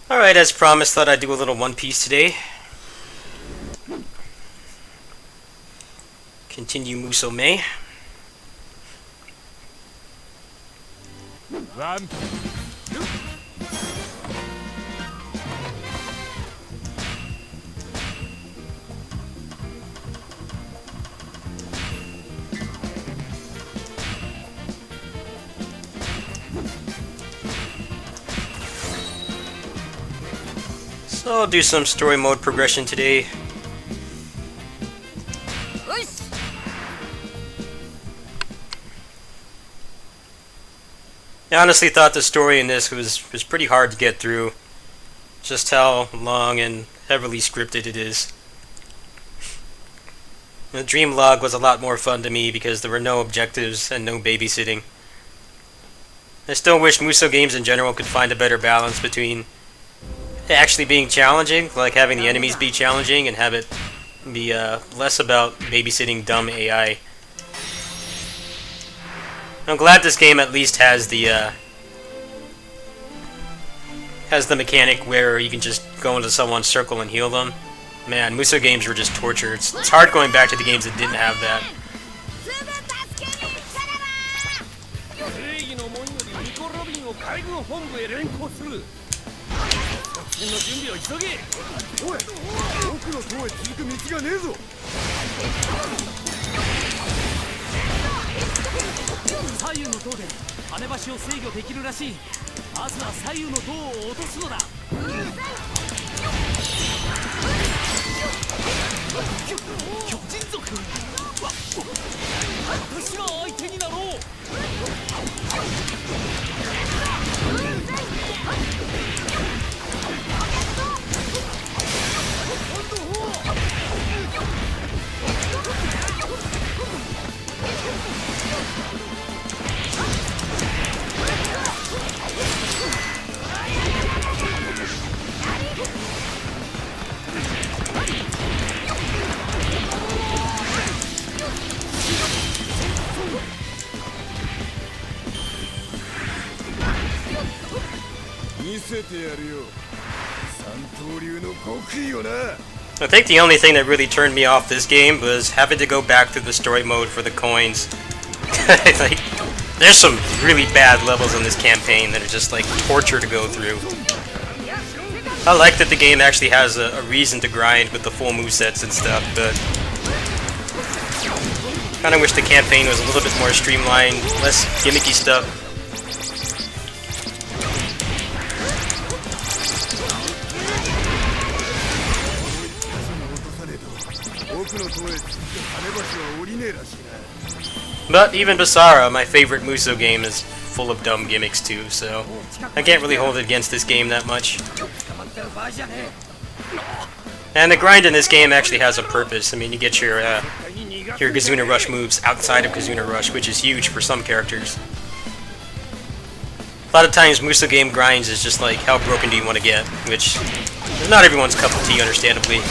Alright, as promised, thought I'd do a little One Piece today. Continue Musou May. So I'll do some story mode progression today. I honestly thought the story in this was pretty hard to get through. Just how long and heavily scripted it is. The dream log was a lot more fun to me because there were no objectives and no babysitting. I still wish Musou games in general could find a better balance between actually being challenging, like having the enemies be challenging, and have it be less about babysitting dumb AI. I'm glad this game at least has the mechanic where you can just go into someone's circle and heal them. Man, Musou games were just torture. It's hard going back to the games that didn't have that. I think the only thing that really turned me off this game was having to go back to the story mode for the coins. Like, there's some really bad levels in this campaign that are just like torture to go through. I like that the game actually has a reason to grind with the full movesets and stuff, but kinda wish the campaign was a little bit more streamlined, less gimmicky stuff. But even Basara, my favorite Musou game, is full of dumb gimmicks too, so I can't really hold it against this game that much. And the grind in this game actually has a purpose. I mean, you get your Kazuna Rush moves outside of Kazuna Rush, which is huge for some characters. A lot of times Musou game grinds is just like, how broken do you want to get? Which is not everyone's cup of tea, understandably.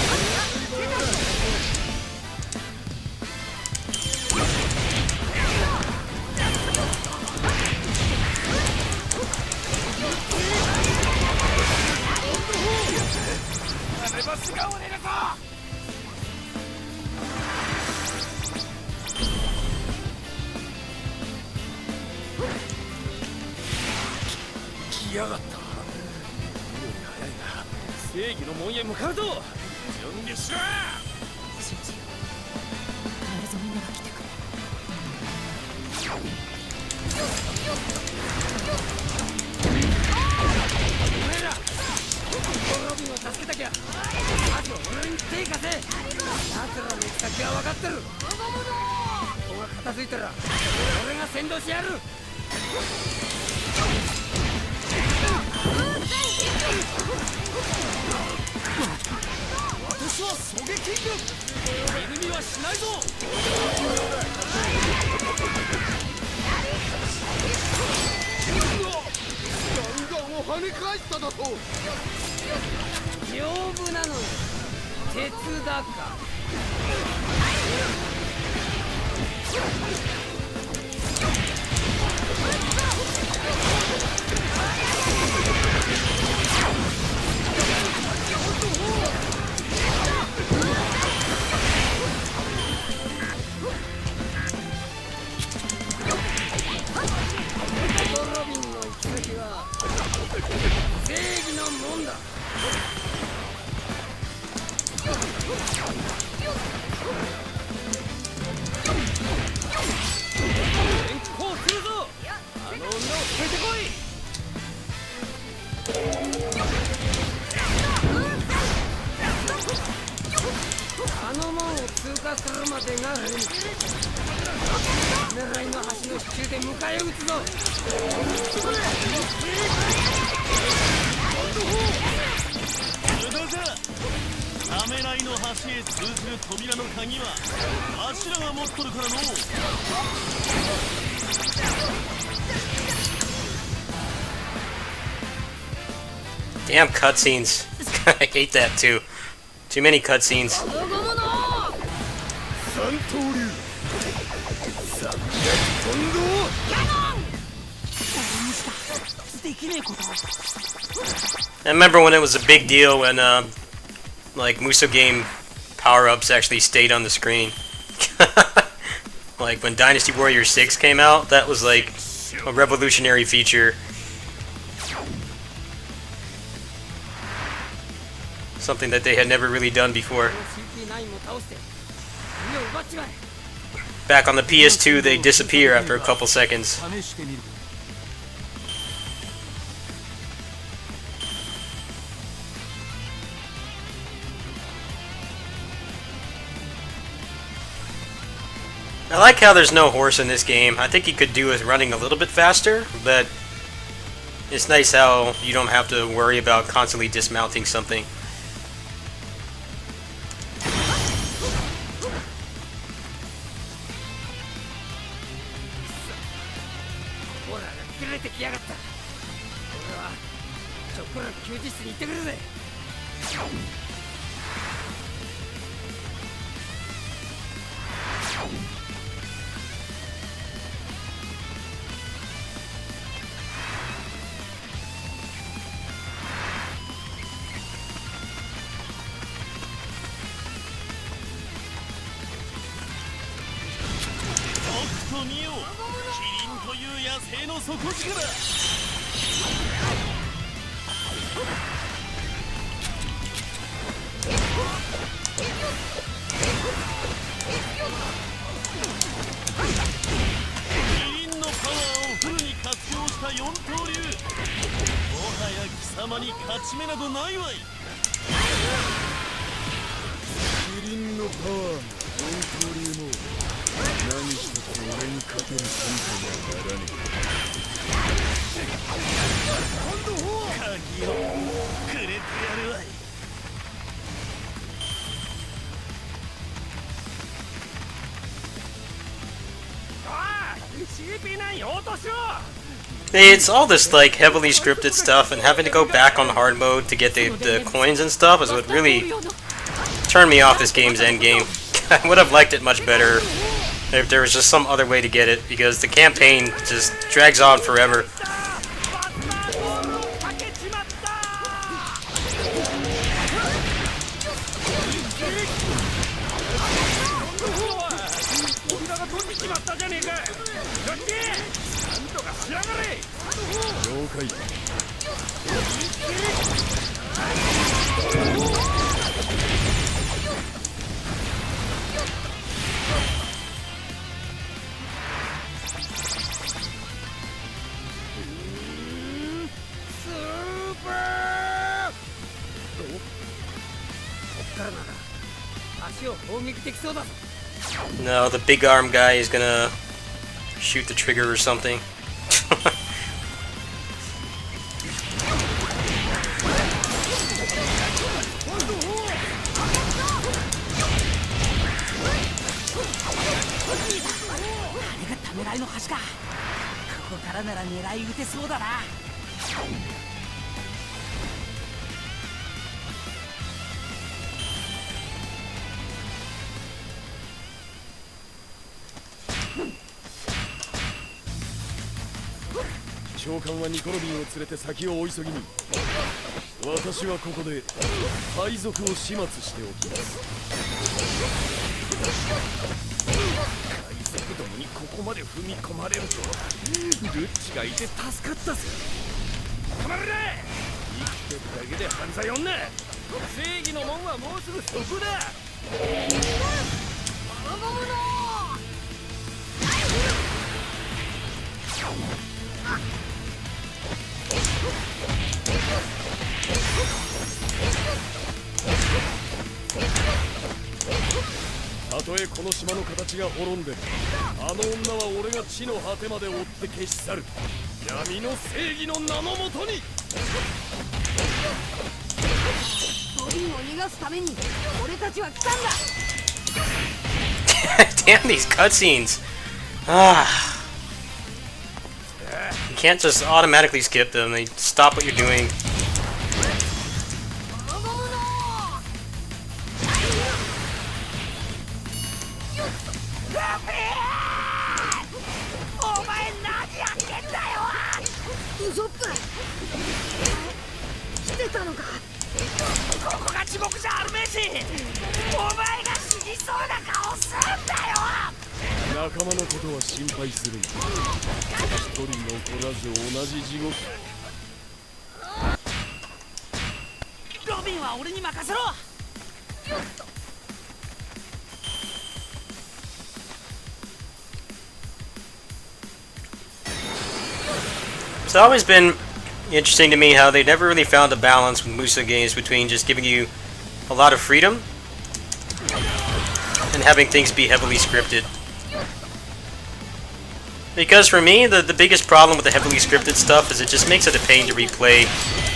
Damn cutscenes. I hate that too. Too many cutscenes. I remember when it was a big deal when like Musou game power-ups actually stayed on the screen. Like when Dynasty Warriors 6 came out, that was like a revolutionary feature. Something that they had never really done before. Back on the PS2, they disappear after a couple seconds. I like how there's no horse in this game. I think you could do with running a little bit faster, but it's nice how you don't have to worry about constantly dismounting something. It's all this like heavily scripted stuff, and having to go back on hard mode to get the coins and stuff is what really turned me off this game's endgame. I would have liked it much better if there was just some other way to get it, because the campaign just drags on forever. No, the big arm guy is gonna shoot the trigger or something. とえこの島の形が滅んでも、あの女は俺が地の果てまで追って消し去る。闇の正義の名のもとに。ロビンを逃がすために俺たちは来たんだ。Damn these cutscenes. Ah. You can't just automatically skip them. They stop what you're doing. It's always been interesting to me how they never really found a balance with Musou games between just giving you a lot of freedom and having things be heavily scripted. Because for me, the biggest problem with the heavily scripted stuff is it just makes it a pain to replay.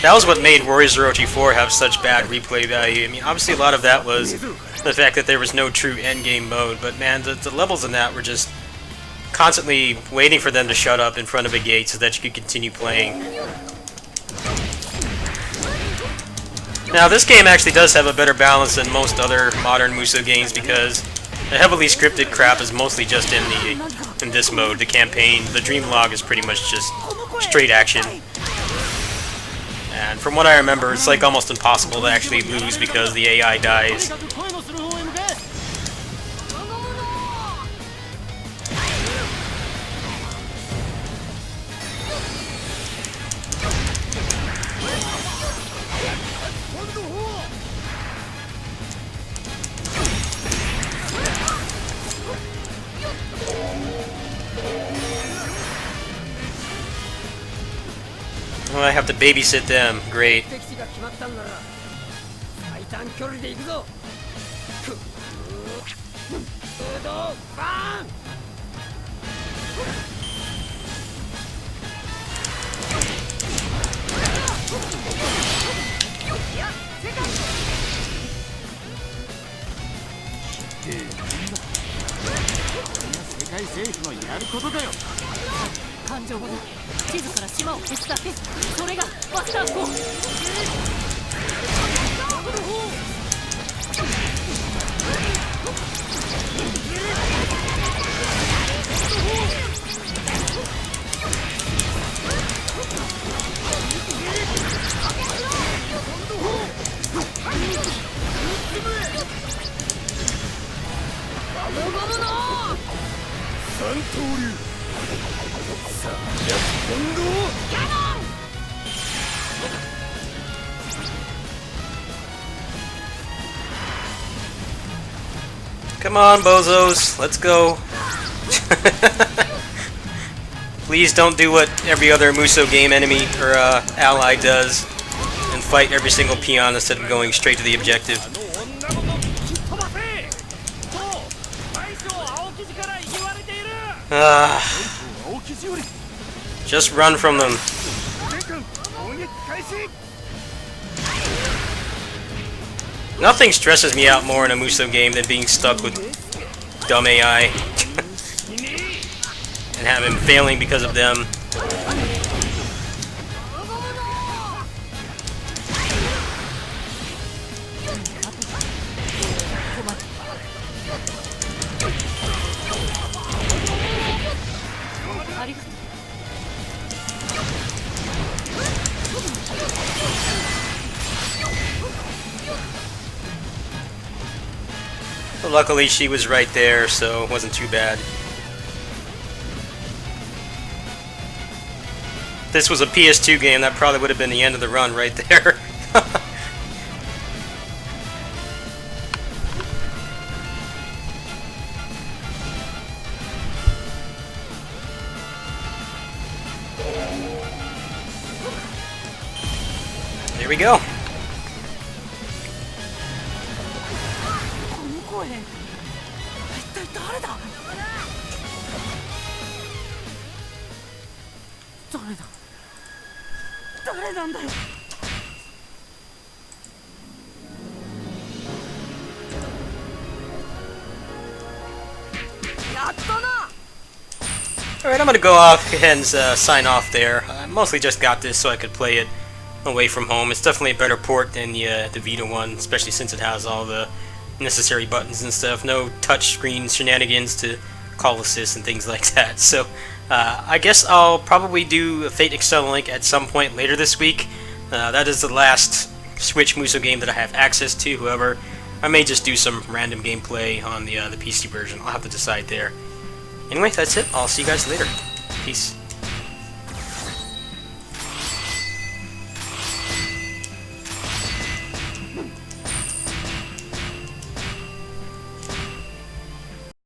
That was what made Warriors Orochi 4 have such bad replay value. I mean, obviously a lot of that was the fact that there was no true endgame mode, but man, the levels in that were just constantly waiting for them to shut up in front of a gate so that you could continue playing. Now, this game actually does have a better balance than most other modern Musou games because the heavily scripted crap is mostly just in this mode, the campaign. The dream log is pretty much just straight action. And from what I remember, it's like almost impossible to actually lose because the AI dies. Oh, I have to babysit them. Great. Come on, bozos, let's go. Please don't do what every other Musou game enemy or ally does and fight every single peon instead of going straight to the objective. Just run from them. Nothing stresses me out more in a Musou game than being stuck with dumb AI and having failing because of them. But luckily she was right there, so it wasn't too bad. If this was a PS2 game, that probably would have been the end of the run right there. Here we go. 誰だ誰なんだよ。やったな。 Alright, I'm gonna go off and sign off there. I mostly just got this so I could play it away from home. It's definitely a better port than the Vita one, especially since it has all the necessary buttons and stuff. No touchscreen shenanigans to call assist and things like that. So I guess I'll probably do a Fate Excel Link at some point later this week. That is the last Switch Musou game that I have access to. However, I may just do some random gameplay on the PC version. I'll have to decide there. Anyway, that's it. I'll see you guys later. Peace.